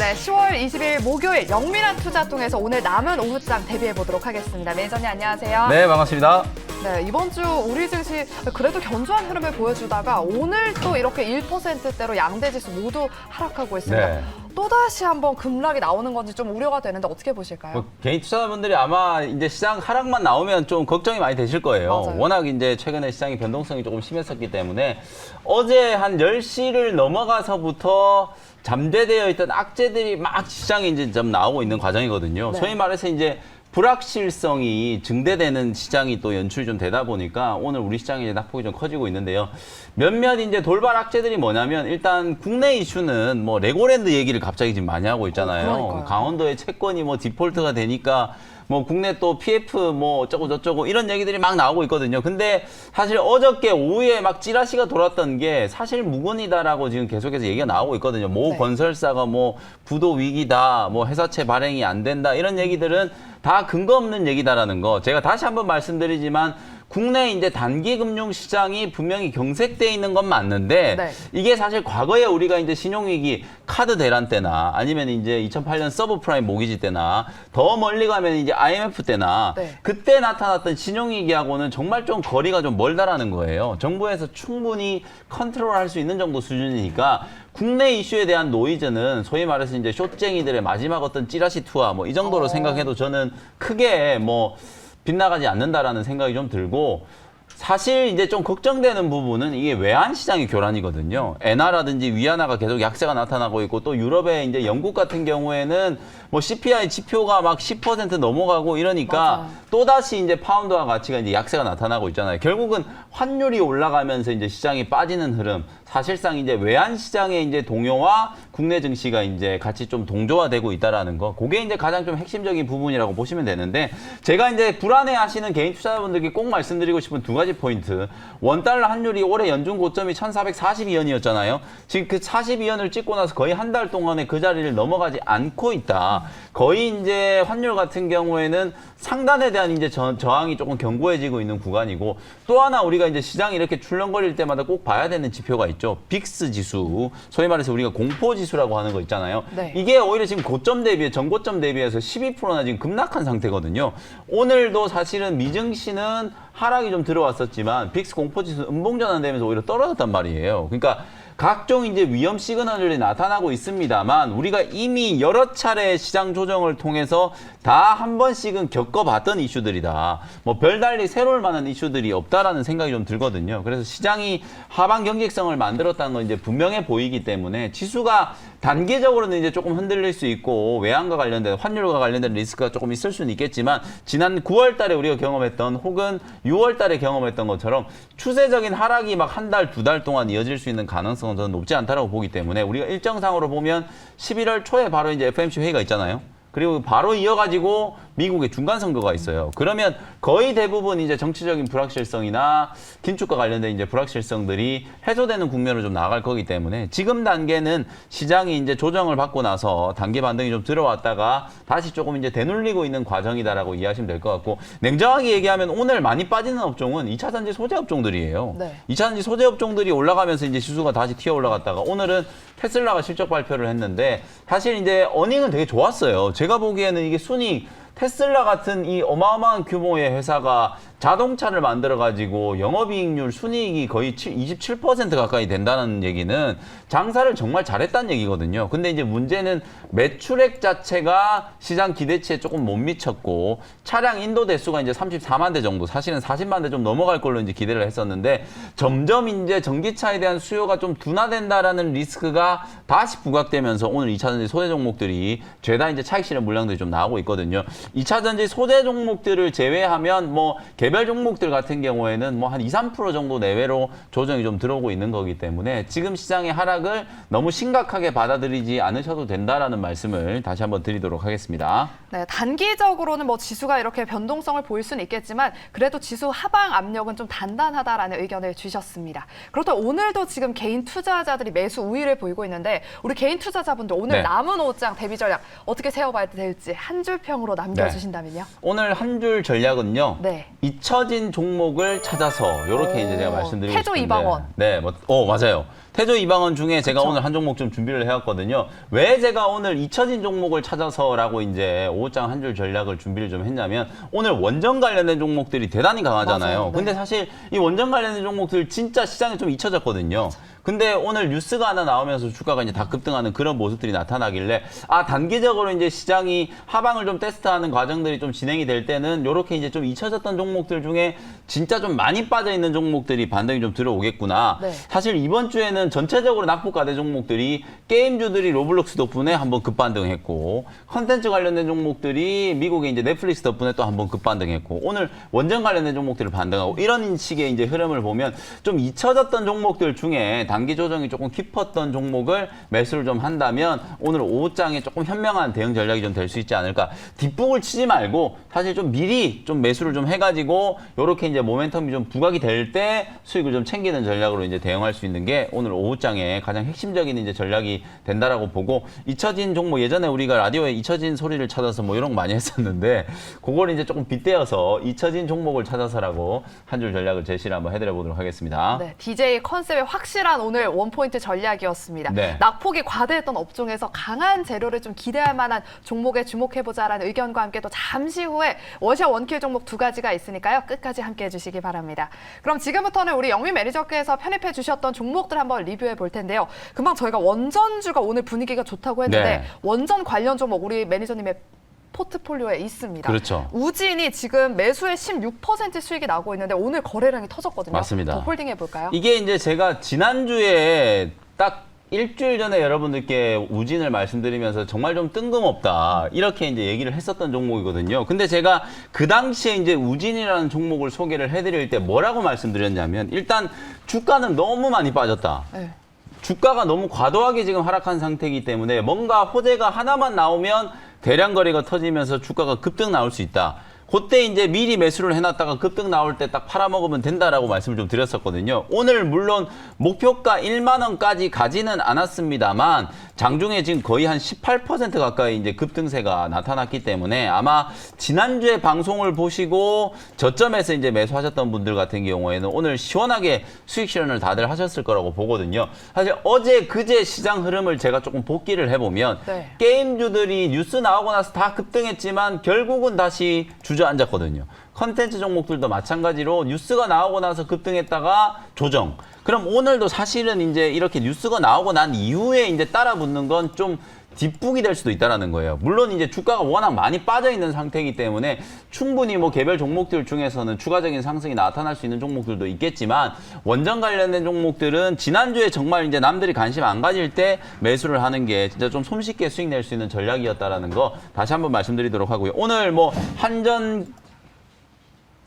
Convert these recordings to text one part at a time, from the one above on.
네, 10월 20일 목요일 영민한 투자 통해서 오늘 남은 오후장 대비해 보도록 하겠습니다. 매니저님 안녕하세요. 네, 반갑습니다. 네, 이번 주 우리 증시 그래도 견조한 흐름을 보여주다가 오늘 또 이렇게 1%대로 양대 지수 모두 하락하고 있습니다. 네. 또다시 한번 급락이 나오는 건지 좀 우려가 되는데 어떻게 보실까요? 개인 투자자분들이 아마 이제 시장 하락만 나오면 좀 걱정이 많이 되실 거예요. 맞아요. 워낙 이제 최근에 시장의 변동성이 조금 심했었기 때문에 어제 한 10시를 넘어가서부터 잠재되어 있던 악재들이 막 시장에 이제 좀 나오고 있는 과정이거든요. 네. 소위 말해서 이제 불확실성이 증대되는 시장이 또 연출이 좀 되다 보니까 오늘 우리 시장이 이제 낙폭이 좀 커지고 있는데요. 몇몇 이제 돌발 악재들이 뭐냐면 일단 국내 이슈는 뭐 레고랜드 얘기를 갑자기 지금 많이 하고 있잖아요. 그러니까요. 강원도의 채권이 뭐 디폴트가 되니까 뭐 국내 또 PF 뭐 어쩌고 저쩌고 이런 얘기들이 막 나오고 있거든요. 근데 사실 어저께 오후에 막 찌라시가 돌았던 게 사실 무근이다라고 지금 계속해서 얘기가 나오고 있거든요. 모 네. 건설사가 뭐 부도 위기다, 뭐 회사채 발행이 안 된다 이런 얘기들은 다 근거 없는 얘기다라는 거. 제가 다시 한번 말씀드리지만 국내 이제 단기 금융 시장이 분명히 경색돼 있는 건 맞는데 네. 이게 사실 과거에 우리가 이제 신용위기 카드 대란 때나 아니면 이제 2008년 서브프라임 모기지 때나 더 멀리 가면 이제 IMF 때나 네. 그때 나타났던 신용위기하고는 정말 좀 거리가 좀 멀다라는 거예요. 정부에서 충분히 컨트롤할 수 있는 정도 수준이니까 국내 이슈에 대한 노이즈는 소위 말해서 이제 숏쟁이들의 마지막 어떤 찌라시 투하 뭐 이 정도로 생각해도 저는 크게 뭐 빗나가지 않는다라는 생각이 좀 들고 사실 이제 좀 걱정되는 부분은 이게 외환 시장의 교란이거든요. 엔화라든지 위안화가 계속 약세가 나타나고 있고 또 유럽의 이제 영국 같은 경우에는 뭐 CPI 지표가 막 10% 넘어가고 이러니까 맞아요. 또다시 이제 파운드화 가치가 이제 약세가 나타나고 있잖아요. 결국은 환율이 올라가면서 이제 시장이 빠지는 흐름. 사실상 이제 외환 시장의 이제 동요와 국내 증시가 이제 같이 좀 동조화되고 있다라는 거. 그게 이제 가장 좀 핵심적인 부분이라고 보시면 되는데 제가 이제 불안해 하시는 개인 투자자분들께 꼭 말씀드리고 싶은 두 가지 포인트. 원달러 환율이 올해 연중 고점이 1,442원이었잖아요. 지금 그 42원을 찍고 나서 거의 한 달 동안에 그 자리를 넘어가지 않고 있다. 거의 이제 환율 같은 경우에는 상단에 대한 이제 저항이 조금 견고해지고 있는 구간이고 또 하나 우리가 이제 시장이 이렇게 출렁거릴 때마다 꼭 봐야 되는 지표가 있죠. 빅스 지수. 소위 말해서 우리가 공포 지수라고 하는 거 있잖아요. 네. 이게 오히려 지금 고점 대비해 전고점 대비해서 12%나 지금 급락한 상태거든요. 오늘도 사실은 미증시는 하락이 좀 들어왔었지만 빅스 공포 지수 음봉 전환되면서 오히려 떨어졌단 말이에요. 그러니까 각종 이제 위험 시그널들이 나타나고 있습니다만 우리가 이미 여러 차례 시장 조정을 통해서 다 한 번씩은 겪어봤던 이슈들이다. 뭐 별달리 새로울 만한 이슈들이 없다라는 생각이 좀 들거든요. 그래서 시장이 하방 경직성을 만들었다는 건 이제 분명해 보이기 때문에 지수가 단기적으로는 이제 조금 흔들릴 수 있고 외환과 관련된 환율과 관련된 리스크가 조금 있을 수는 있겠지만 지난 9월 달에 우리가 경험했던 혹은 6월 달에 경험했던 것처럼 추세적인 하락이 막 한 달, 두 달 동안 이어질 수 있는 가능성은 저는 높지 않다고 보기 때문에 우리가 일정상으로 보면 11월 초에 바로 이제 FOMC 회의가 있잖아요. 그리고 바로 이어가지고 미국의 중간 선거가 있어요. 그러면 거의 대부분 이제 정치적인 불확실성이나 긴축과 관련된 이제 불확실성들이 해소되는 국면으로 좀 나아갈 거기 때문에 지금 단계는 시장이 이제 조정을 받고 나서 단기 반등이 좀 들어왔다가 다시 조금 이제 되눌리고 있는 과정이다라고 이해하시면 될 것 같고 냉정하게 얘기하면 오늘 많이 빠지는 업종은 2차 전지 소재 업종들이에요. 네. 2차 전지 소재 업종들이 올라가면서 이제 지수가 다시 튀어 올라갔다가 오늘은 테슬라가 실적 발표를 했는데 사실 이제 어닝은 되게 좋았어요. 제가 보기에는 이게 순이익 테슬라 같은 이 어마어마한 규모의 회사가 자동차를 만들어가지고 영업이익률, 순이익이 거의 27% 가까이 된다는 얘기는 장사를 정말 잘했다는 얘기거든요. 근데 이제 문제는 매출액 자체가 시장 기대치에 조금 못 미쳤고 차량 인도 대수가 이제 34만 대 정도, 사실은 40만 대 좀 넘어갈 걸로 이제 기대를 했었는데 점점 이제 전기차에 대한 수요가 좀 둔화된다라는 리스크가 다시 부각되면서 오늘 2차전지 소재 종목들이 죄다 이제 차익 실현 물량들이 좀 나오고 있거든요. 2차전지 소재 종목들을 제외하면 뭐 개별 종목들 같은 경우에는 뭐 한 2, 3% 정도 내외로 조정이 좀 들어오고 있는 거기 때문에 지금 시장의 하락을 너무 심각하게 받아들이지 않으셔도 된다라는 말씀을 다시 한번 드리도록 하겠습니다. 네, 단기적으로는 뭐 지수가 이렇게 변동성을 보일 수는 있겠지만 그래도 지수 하방 압력은 좀 단단하다라는 의견을 주셨습니다. 그렇다면 오늘도 지금 개인 투자자들이 매수 우위를 보이고 있는데 우리 개인 투자자분들 오늘 네. 남은 오후장 대비 전략 어떻게 세워봐야 될지 한 줄 평으로 남겨주신다면요? 오늘 한 줄 전략은요. 네. 잊혀진 종목을 찾아서 이렇게 이제 제가 말씀드리고 태조 싶은데. 이방원. 네, 맞아요. 태조 이방원 중에 제가 그쵸. 오늘 한 종목 좀 준비를 해왔거든요. 왜 제가 오늘 잊혀진 종목을 찾아서라고 이제 오후장 한 줄 전략을 준비를 좀 했냐면 오늘 원전 관련된 종목들이 대단히 강하잖아요. 맞아요. 네. 근데 사실 이 원전 관련된 종목들 진짜 시장에 좀 잊혀졌거든요. 근데 오늘 뉴스가 하나 나오면서 주가가 이제 다 급등하는 그런 모습들이 나타나길래 단기적으로 이제 시장이 하방을 좀 테스트하는 과정들이 좀 진행이 될 때는 요렇게 이제 좀 잊혀졌던 종목들 중에 진짜 좀 많이 빠져 있는 종목들이 반등이 좀 들어오겠구나. 네. 사실 이번 주에는 전체적으로 낙폭과대 종목들이 게임주들이 로블록스 덕분에 한번 급반등했고 컨텐츠 관련된 종목들이 미국의 이제 넷플릭스 덕분에 또 한번 급반등했고 오늘 원전 관련된 종목들을 반등하고 이런 식의 이제 흐름을 보면 좀 잊혀졌던 종목들 중에 단기 조정이 조금 깊었던 종목을 매수를 좀 한다면 오늘 오후장에 조금 현명한 대응 전략이 좀 될 수 있지 않을까. 뒷북을 치지 말고 사실 좀 미리 좀 매수를 좀 해가지고 요렇게 이제 모멘텀이 좀 부각이 될 때 수익을 좀 챙기는 전략으로 이제 대응할 수 있는 게 오늘 오후장에 가장 핵심적인 이제 전략이 된다라고 보고 잊혀진 종목 예전에 우리가 라디오에 잊혀진 소리를 찾아서 뭐 이런 거 많이 했었는데 그걸 이제 조금 빗대어서 잊혀진 종목을 찾아서라고 한 줄 전략을 제시를 한번 해드려 보도록 하겠습니다. 네, DJ 컨셉의 확실한 오늘 원포인트 전략이었습니다. 네. 낙폭이 과대했던 업종에서 강한 재료를 좀 기대할 만한 종목에 주목해보자라는 의견과 함께 또 잠시 후에 워셔 원킬 종목 두 가지가 있으니까요. 끝까지 함께해 주시기 바랍니다. 그럼 지금부터는 우리 영민 매니저께서 편입해 주셨던 종목들 한번 리뷰해 볼 텐데요. 금방 저희가 원전주가 오늘 분위기가 좋다고 했는데 네. 원전 관련 종목 우리 매니저님의 포트폴리오에 있습니다. 그렇죠. 우진이 지금 매수에 16% 수익이 나고 있는데 오늘 거래량이 터졌거든요. 맞습니다. 더 홀딩해 볼까요? 이게 이제 제가 지난주에 딱 일주일 전에 여러분들께 우진을 말씀드리면서 정말 좀 뜬금없다 이렇게 이제 얘기를 했었던 종목이거든요. 근데 제가 그 당시에 이제 우진이라는 종목을 소개를 해드릴 때 뭐라고 말씀드렸냐면 일단 주가는 너무 많이 빠졌다. 네. 주가가 너무 과도하게 지금 하락한 상태이기 때문에 뭔가 호재가 하나만 나오면 대량 거래가 터지면서 주가가 급등 나올 수 있다. 그때 이제 미리 매수를 해놨다가 급등 나올 때 딱 팔아먹으면 된다라고 말씀을 좀 드렸었거든요. 오늘 물론 목표가 1만 원까지 가지는 않았습니다만 장중에 지금 거의 한 18% 가까이 이제 급등세가 나타났기 때문에 아마 지난주에 방송을 보시고 저점에서 이제 매수하셨던 분들 같은 경우에는 오늘 시원하게 수익 실현을 다들 하셨을 거라고 보거든요. 사실 어제 그제 시장 흐름을 제가 조금 복기를 해보면 네. 게임주들이 뉴스 나오고 나서 다 급등했지만 결국은 다시 주저앉았거든요. 컨텐츠 종목들도 마찬가지로 뉴스가 나오고 나서 급등했다가 조정. 그럼 오늘도 사실은 이제 이렇게 뉴스가 나오고 난 이후에 이제 따라 붙는 건 좀 뒷북이 될 수도 있다라는 거예요. 물론 이제 주가가 워낙 많이 빠져 있는 상태이기 때문에 충분히 뭐 개별 종목들 중에서는 추가적인 상승이 나타날 수 있는 종목들도 있겠지만 원전 관련된 종목들은 지난주에 정말 이제 남들이 관심 안 가질 때 매수를 하는 게 진짜 좀 손쉽게 수익 낼 수 있는 전략이었다라는 거 다시 한번 말씀드리도록 하고요. 오늘 뭐 한전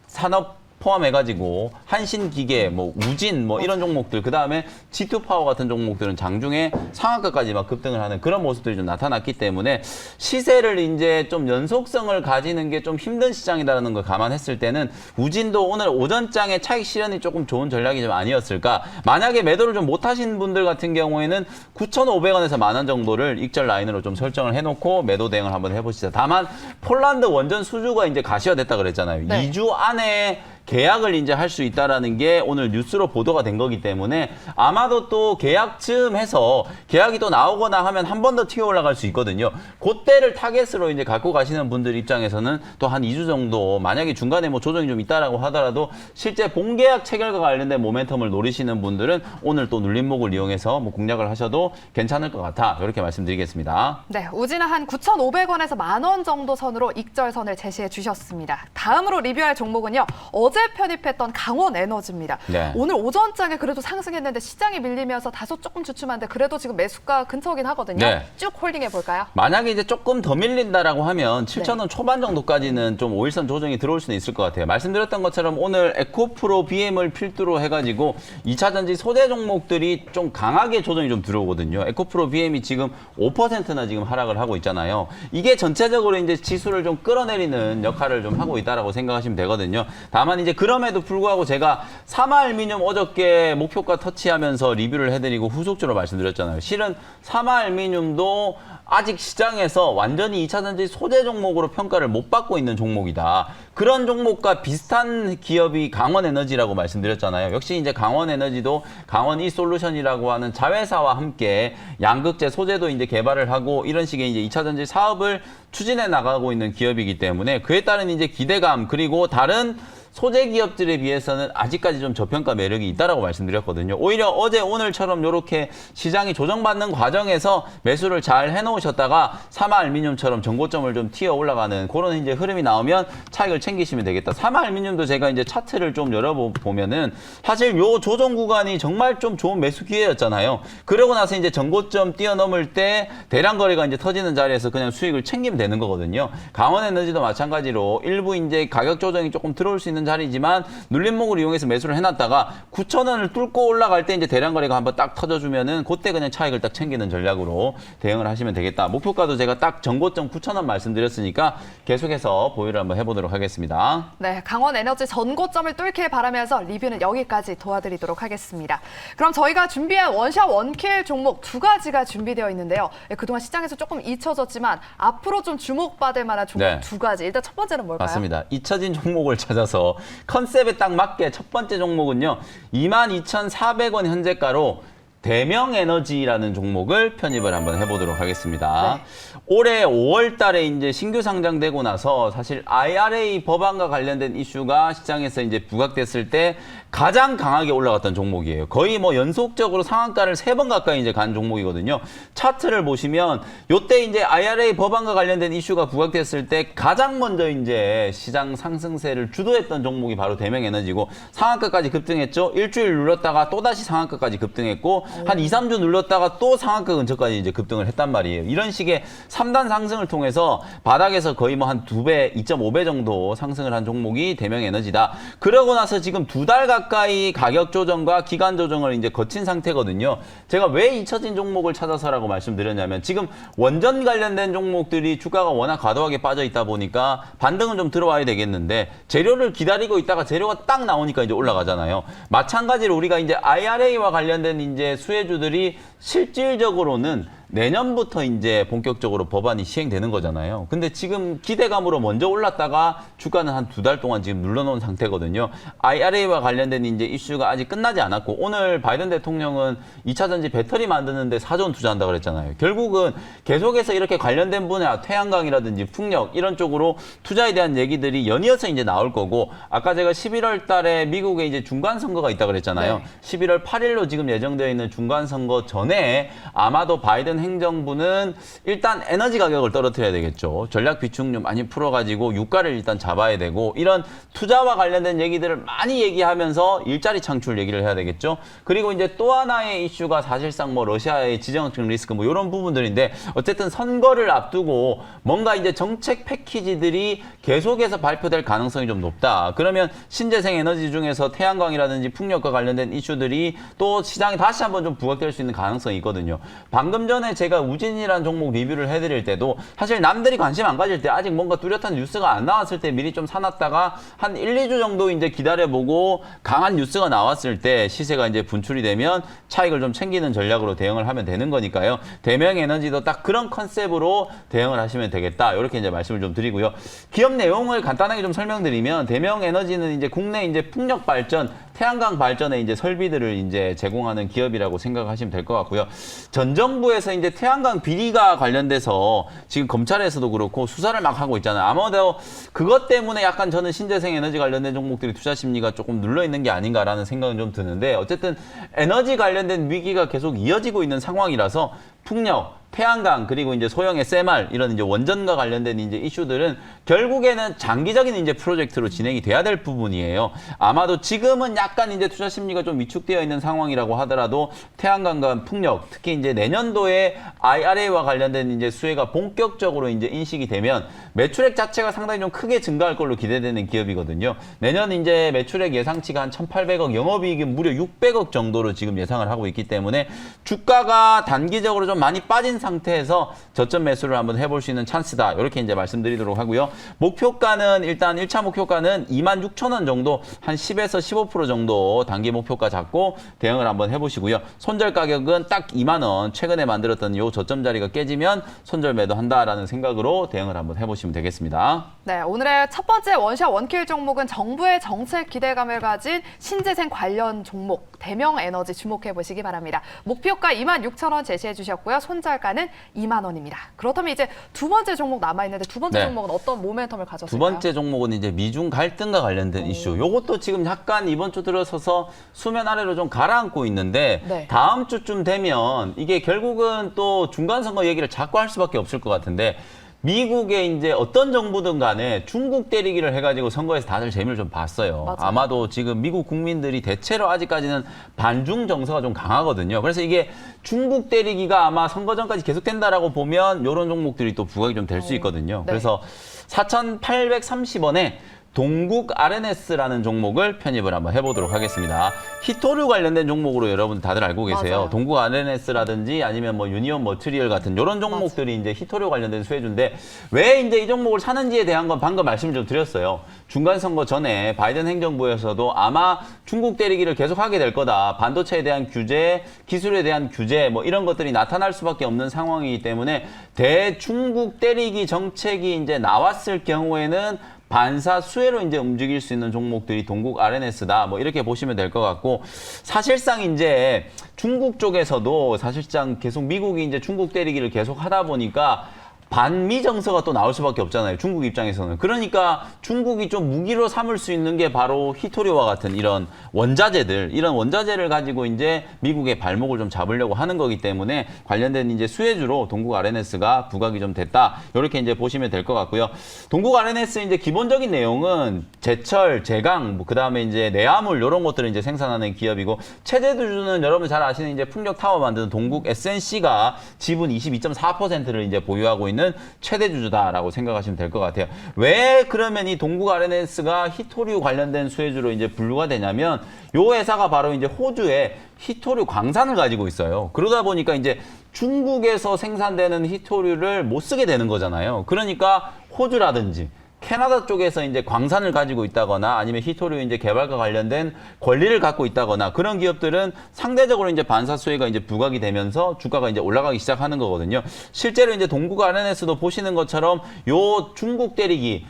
산업 포함해가지고 한신기계, 뭐 우진, 뭐 이런 종목들, 그 다음에 G2파워 같은 종목들은 장중에 상한가까지 막 급등을 하는 그런 모습들이 좀 나타났기 때문에 시세를 이제 좀 연속성을 가지는 게 좀 힘든 시장이라는 걸 감안했을 때는 우진도 오늘 오전장에 차익 실현이 조금 좋은 전략이 좀 아니었을까. 만약에 매도를 좀 못하신 분들 같은 경우에는 9,500원에서 10,000원 정도를 익절 라인으로 좀 설정을 해놓고 매도 대응을 한번 해보시죠. 다만 폴란드 원전 수주가 이제 가시화됐다 그랬잖아요. 네. 2주 안에 계약을 이제 할 수 있다라는 게 오늘 뉴스로 보도가 된 거기 때문에 아마도 또 계약쯤 해서 계약이 또 나오거나 하면 한 번 더 튀어 올라갈 수 있거든요. 그때를 타겟으로 이제 갖고 가시는 분들 입장에서는 또 한 2주 정도 만약에 중간에 뭐 조정이 좀 있다라고 하더라도 실제 본계약 체결과 관련된 모멘텀을 노리시는 분들은 오늘 또 눌림목을 이용해서 뭐 공략을 하셔도 괜찮을 것 같아. 이렇게 말씀드리겠습니다. 네, 우진은 한 9,500원에서 10,000원 정도 선으로 익절선을 제시해 주셨습니다. 다음으로 리뷰할 종목은요. 어제 편입했던 강원에너지입니다. 네. 오늘 오전장에 그래도 상승했는데 시장이 밀리면서 다소 조금 주춤한데 그래도 지금 매수가 근처긴 하거든요. 네. 쭉 홀딩해 볼까요? 만약에 이제 조금 더 밀린다라고 하면 7,000원 초반 정도까지는 좀 5일선 조정이 들어올 수는 있을 것 같아요. 말씀드렸던 것처럼 오늘 에코프로 BM을 필두로 해가지고 2차 전지 소재 종목들이 좀 강하게 조정이 좀 들어오거든요. 에코프로 BM이 지금 5%나 지금 하락을 하고 있잖아요. 이게 전체적으로 이제 지수를 좀 끌어내리는 역할을 좀 하고 있다라고 생각하시면 되거든요. 다만 이제 그럼에도 불구하고 제가 사마알미늄 어저께 목표가 터치하면서 리뷰를 해드리고 후속적으로 말씀드렸잖아요. 실은 사마알미늄도 아직 시장에서 완전히 2차전지 소재 종목으로 평가를 못 받고 있는 종목이다. 그런 종목과 비슷한 기업이 강원에너지라고 말씀드렸잖아요. 역시 이제 강원에너지도 강원 이솔루션이라고 하는 자회사와 함께 양극재 소재도 이제 개발을 하고 이런 식의 이제 2차전지 사업을 추진해 나가고 있는 기업이기 때문에 그에 따른 이제 기대감 그리고 다른 소재 기업들에 비해서는 아직까지 좀 저평가 매력이 있다라고 말씀드렸거든요. 오히려 어제 오늘처럼 이렇게 시장이 조정받는 과정에서 매수를 잘 해놓으셨다가 사마알미늄처럼 전고점을 좀 튀어 올라가는 그런 이제 흐름이 나오면 차익을 챙기시면 되겠다. 사마알미늄도 제가 이제 차트를 좀 열어보면은 사실 요 조정 구간이 정말 좀 좋은 매수 기회였잖아요. 그러고 나서 이제 전고점 뛰어넘을 때 대량 거래가 이제 터지는 자리에서 그냥 수익을 챙기면 되는 거거든요. 강원에너지도 마찬가지로 일부 이제 가격 조정이 조금 들어올 수 있는 자리지만 눌림목을 이용해서 매수를 해놨다가 9,000원을 뚫고 올라갈 때 이제 대량 거래가 한번 딱 터져주면은 그때 그냥 차익을 딱 챙기는 전략으로 대응을 하시면 되겠다. 목표가도 제가 딱 전고점 9,000원 말씀드렸으니까 계속해서 보유를 한번 해보도록 하겠습니다. 네, 강원에너지 전고점을 뚫길 바라면서 리뷰는 여기까지 도와드리도록 하겠습니다. 그럼 저희가 준비한 원샷 원킬 종목 두 가지가 준비되어 있는데요. 그동안 시장에서 조금 잊혀졌지만 앞으로 좀 주목받을 만한 종목 네. 두 가지. 일단 첫 번째는 뭘까요? 맞습니다. 잊혀진 종목을 찾아서 컨셉에 딱 맞게 첫 번째 종목은요. 22,400원 현재가로 대명에너지라는 종목을 편입을 한번 해보도록 하겠습니다. 네. 올해 5월 달에 이제 신규 상장되고 나서 사실 IRA 법안과 관련된 이슈가 시장에서 이제 부각됐을 때 가장 강하게 올라갔던 종목이에요. 거의 뭐 연속적으로 상한가를 3번 가까이 이제 간 종목이거든요. 차트를 보시면 요때 이제 IRA 법안과 관련된 이슈가 부각됐을 때 가장 먼저 이제 시장 상승세를 주도했던 종목이 바로 대명에너지고 상한가까지 급등했죠. 일주일 눌렀다가 또다시 상한가까지 급등했고 한 2, 3주 눌렀다가 또 상한가 근처까지 이제 급등을 했단 말이에요. 이런 식의 3단 상승을 통해서 바닥에서 거의 뭐 한 2배, 2.5배 정도 상승을 한 종목이 대명에너지다. 그러고 나서 지금 2달 가까이 가격 조정과 기간 조정을 이제 거친 상태거든요. 제가 왜 잊혀진 종목을 찾아서라고 말씀드렸냐면 지금 원전 관련된 종목들이 주가가 워낙 과도하게 빠져 있다 보니까 반등은 좀 들어와야 되겠는데 재료를 기다리고 있다가 재료가 딱 나오니까 이제 올라가잖아요. 마찬가지로 우리가 이제 IRA와 관련된 이제 수혜주들이 실질적으로는 내년부터 이제 본격적으로 법안이 시행되는 거잖아요. 근데 지금 기대감으로 먼저 올랐다가 주가는 한 2달 동안 지금 눌러놓은 상태거든요. IRA와 관련된 이제 이슈가 아직 끝나지 않았고 오늘 바이든 대통령은 2차 전지 배터리 만드는데 4조 원 투자한다고 그랬잖아요. 결국은 계속해서 이렇게 관련된 분야, 태양광이라든지 풍력 이런 쪽으로 투자에 대한 얘기들이 연이어서 이제 나올 거고 아까 제가 11월 달에 미국에 이제 중간 선거가 있다고 그랬잖아요. 네. 11월 8일로 지금 예정되어 있는 중간 선거 전에 아마도 바이든 행정부는 일단 에너지 가격을 떨어뜨려야 되겠죠. 전략 비축료 많이 풀어가지고 유가를 일단 잡아야 되고 이런 투자와 관련된 얘기들을 많이 얘기하면서 일자리 창출 얘기를 해야 되겠죠. 그리고 이제 또 하나의 이슈가 사실상 뭐 러시아의 지정학적 리스크 뭐 이런 부분들인데 어쨌든 선거를 앞두고 뭔가 이제 정책 패키지들이 계속해서 발표될 가능성이 좀 높다. 그러면 신재생 에너지 중에서 태양광이라든지 풍력과 관련된 이슈들이 또 시장에 다시 한번 좀 부각될 수 있는 가능성이 있거든요. 방금 전에 제가 우진이라는 종목 리뷰를 해드릴 때도 사실 남들이 관심 안 가질 때 아직 뭔가 뚜렷한 뉴스가 안 나왔을 때 미리 좀 사놨다가 한 1, 2주 정도 이제 기다려보고 강한 뉴스가 나왔을 때 시세가 이제 분출이 되면 차익을 좀 챙기는 전략으로 대응을 하면 되는 거니까요. 대명에너지도 딱 그런 컨셉으로 대응을 하시면 되겠다. 이렇게 이제 말씀을 좀 드리고요. 기업 내용을 간단하게 좀 설명드리면 대명에너지는 이제 국내 이제 풍력 발전, 태양광 발전에 이제 설비들을 이제 제공하는 기업이라고 생각하시면 될 것 같고요. 전 정부에서 이제 태양광 비리가 관련돼서 지금 검찰에서도 그렇고 수사를 막 하고 있잖아요. 아마도 그것 때문에 약간 저는 신재생 에너지 관련된 종목들이 투자 심리가 조금 눌러 있는 게 아닌가라는 생각은 좀 드는데 어쨌든 에너지 관련된 위기가 계속 이어지고 있는 상황이라서 풍력, 태양광 그리고 이제 소형 SMR 이런 이제 원전과 관련된 이제 이슈들은 결국에는 장기적인 이제 프로젝트로 진행이 돼야 될 부분이에요. 아마도 지금은 약간 이제 투자 심리가 좀 위축되어 있는 상황이라고 하더라도 태양광과 풍력 특히 이제 내년도에 IRA와 관련된 이제 수혜가 본격적으로 이제 인식이 되면 매출액 자체가 상당히 좀 크게 증가할 걸로 기대되는 기업이거든요. 내년 이제 매출액 예상치가 한 1,800억, 영업이익은 무려 600억 정도로 지금 예상을 하고 있기 때문에 주가가 단기적으로 좀 많이 빠진 상태에서 저점 매수를 한번 해볼 수 있는 찬스다. 이렇게 이제 말씀드리도록 하고요. 목표가는 일단 1차 목표가는 26,000원 정도 한 10에서 15% 정도 단기 목표가 잡고 대응을 한번 해보시고요. 손절 가격은 딱 2만 원. 최근에 만들었던 요 저점 자리가 깨지면 손절 매도한다라는 생각으로 대응을 한번 해보시면 되겠습니다. 네, 오늘의 첫 번째 원샷 원킬 종목은 정부의 정책 기대감을 가진 신재생 관련 종목 대명에너지 주목해 보시기 바랍니다. 목표가 26,000원 제시해 주셨고요. 손절가는 2만 원입니다. 그렇다면 이제 두 번째 종목 남아 있는데 두 번째 네. 종목은 어떤 모멘텀을 가졌을까요? 두 번째 종목은 이제 미중 갈등과 관련된 이슈. 요것도 지금 약간 이번 주 들어서서 수면 아래로 좀 가라앉고 있는데 네. 다음 주쯤 되면 이게 결국은 또 중간 선거 얘기를 자꾸 할 수밖에 없을 것 같은데 미국의 이제 어떤 정부든 간에 중국 때리기를 해가지고 선거에서 다들 재미를 좀 봤어요. 맞아요. 아마도 지금 미국 국민들이 대체로 아직까지는 반중 정서가 좀 강하거든요. 그래서 이게 중국 때리기가 아마 선거 전까지 계속된다라고 보면 이런 종목들이 또 부각이 좀 될 수 있거든요. 네. 그래서 4,830원에 동국 RNS라는 종목을 편입을 한번 해보도록 하겠습니다. 히토류 관련된 종목으로 여러분 다들 알고 계세요. 맞아요. 동국 RNS라든지 아니면 뭐 유니온 머트리얼 같은 이런 종목들이 이제 히토류 관련된 수혜주인데 왜 이제 이 종목을 사는지에 대한 건 방금 말씀을 좀 드렸어요. 중간 선거 전에 바이든 행정부에서도 아마 중국 때리기를 계속하게 될 거다. 반도체에 대한 규제, 기술에 대한 규제 뭐 이런 것들이 나타날 수밖에 없는 상황이기 때문에 대중국 때리기 정책이 이제 나왔을 경우에는 반사 수혜로 이제 움직일 수 있는 종목들이 동국 RNS다. 뭐 이렇게 보시면 될 것 같고 사실상 이제 중국 쪽에서도 사실상 계속 미국이 이제 중국 때리기를 계속 하다 보니까 반미 정서가 또 나올 수밖에 없잖아요. 중국 입장에서는. 그러니까 중국이 좀 무기로 삼을 수 있는 게 바로 히토리와 같은 이런 원자재들, 이런 원자재를 가지고 이제 미국의 발목을 좀 잡으려고 하는 거기 때문에 관련된 이제 수혜주로 동국 RNS가 부각이 좀 됐다. 이렇게 이제 보시면 될 것 같고요. 동국 RNS 이제 기본적인 내용은 제철, 제강, 뭐 그다음에 이제 내화물 이런 것들을 이제 생산하는 기업이고 최대주주는 여러분 잘 아시는 이제 풍력 타워 만드는 동국 SNC가 지분 22.4%를 이제 보유하고 있는 최대 주주다라고 생각하시면 될 것 같아요. 왜 그러면 이 동국 RNS가 히토류 관련된 수혜주로 이제 분류가 되냐면 요 회사가 바로 이제 호주에 히토류 광산을 가지고 있어요. 그러다 보니까 이제 중국에서 생산되는 히토류를 못 쓰게 되는 거잖아요. 그러니까 호주라든지 캐나다 쪽에서 이제 광산을 가지고 있다거나 아니면 히토류 이제 개발과 관련된 권리를 갖고 있다거나 그런 기업들은 상대적으로 이제 반사 수혜가 이제 부각이 되면서 주가가 이제 올라가기 시작하는 거거든요. 실제로 이제 동국 RNS도 보시는 것처럼 요 중국 때리기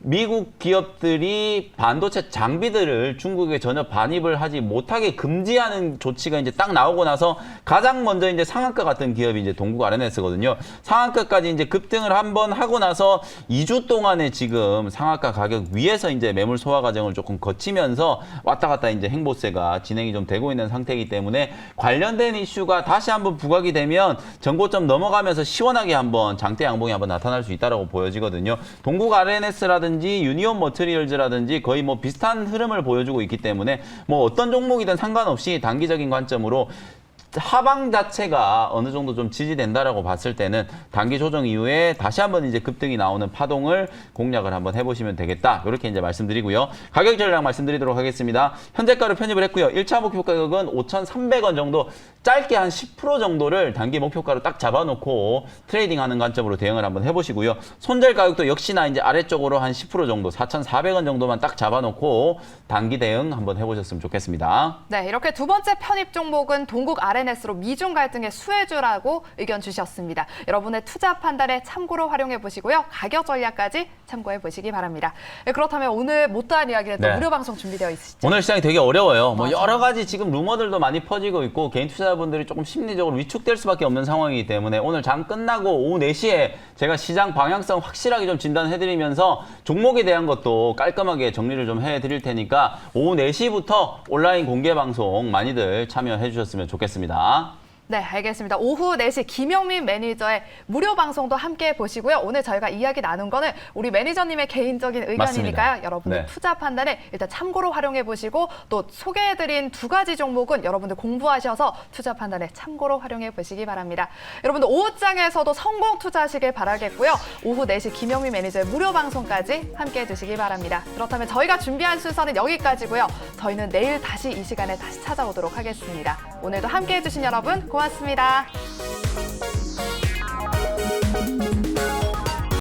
미국 기업들이 반도체 장비들을 중국에 전혀 반입을 하지 못하게 금지하는 조치가 이제 딱 나오고 나서 가장 먼저 이제 상한가 같은 기업이 이제 동국 RNS거든요. 상한가까지 이제 급등을 한번 하고 나서 2주 동안에 지금 상한가 가격 위에서 이제 매물 소화 과정을 조금 거치면서 왔다 갔다 이제 행보세가 진행이 좀 되고 있는 상태이기 때문에 관련된 이슈가 다시 한번 부각이 되면 전고점 넘어가면서 시원하게 한번 장대 양봉이 한번 나타날 수 있다라고 보여지거든요. 동국 RNS라든지 유니온 머트리얼즈라든지 거의 뭐 비슷한 흐름을 보여주고 있기 때문에 뭐 어떤 종목이든 상관없이 단기적인 관점으로 하방 자체가 어느 정도 좀 지지된다라고 봤을 때는 단기 조정 이후에 다시 한번 이제 급등이 나오는 파동을 공략을 한번 해보시면 되겠다. 이렇게 이제 말씀드리고요. 가격 전략 말씀드리도록 하겠습니다. 현재가를 편입을 했고요. 1차 목표 가격은 5,300원 정도 짧게 한 10% 정도를 단기 목표가로 딱 잡아놓고 트레이딩하는 관점으로 대응을 한번 해보시고요. 손절 가격도 역시나 이제 아래쪽으로 한 10% 정도 4,400원 정도만 딱 잡아놓고 단기 대응 한번 해보셨으면 좋겠습니다. 네, 이렇게 두 번째 편입 종목은 동국 RNS로 미중 갈등의 수혜주라고 의견 주셨습니다. 여러분의 투자 판단에 참고로 활용해 보시고요. 가격 전략까지 참고해 보시기 바랍니다. 네, 그렇다면 오늘 못다한 이야기는 또 네. 무료 방송 준비되어 있으시죠? 오늘 시장이 되게 어려워요. 뭐 맞아요. 여러 가지 지금 루머들도 많이 퍼지고 있고 개인 투자자분들이 조금 심리적으로 위축될 수밖에 없는 상황이기 때문에 오늘 장 끝나고 오후 4시에 제가 시장 방향성 확실하게 좀 진단해드리면서 종목에 대한 것도 깔끔하게 정리를 좀 해드릴 테니까 오후 4시부터 온라인 공개 방송 많이들 참여해 주셨으면 좋겠습니다. 네, 알겠습니다. 오후 4시 김영민 매니저의 무료 방송도 함께 보시고요. 오늘 저희가 이야기 나눈 거는 우리 매니저님의 개인적인 의견이니까요. 맞습니다. 여러분들 네. 투자 판단에 일단 참고로 활용해 보시고 또 소개해드린 두 가지 종목은 여러분들 공부하셔서 투자 판단에 참고로 활용해 보시기 바랍니다. 여러분들 오후장에서도 성공 투자하시길 바라겠고요. 오후 4시 김영민 매니저의 무료 방송까지 함께 해주시기 바랍니다. 그렇다면 저희가 준비한 순서는 여기까지고요. 저희는 내일 다시 이 시간에 다시 찾아오도록 하겠습니다. 오늘도 함께 해주신 여러분 고맙습니다.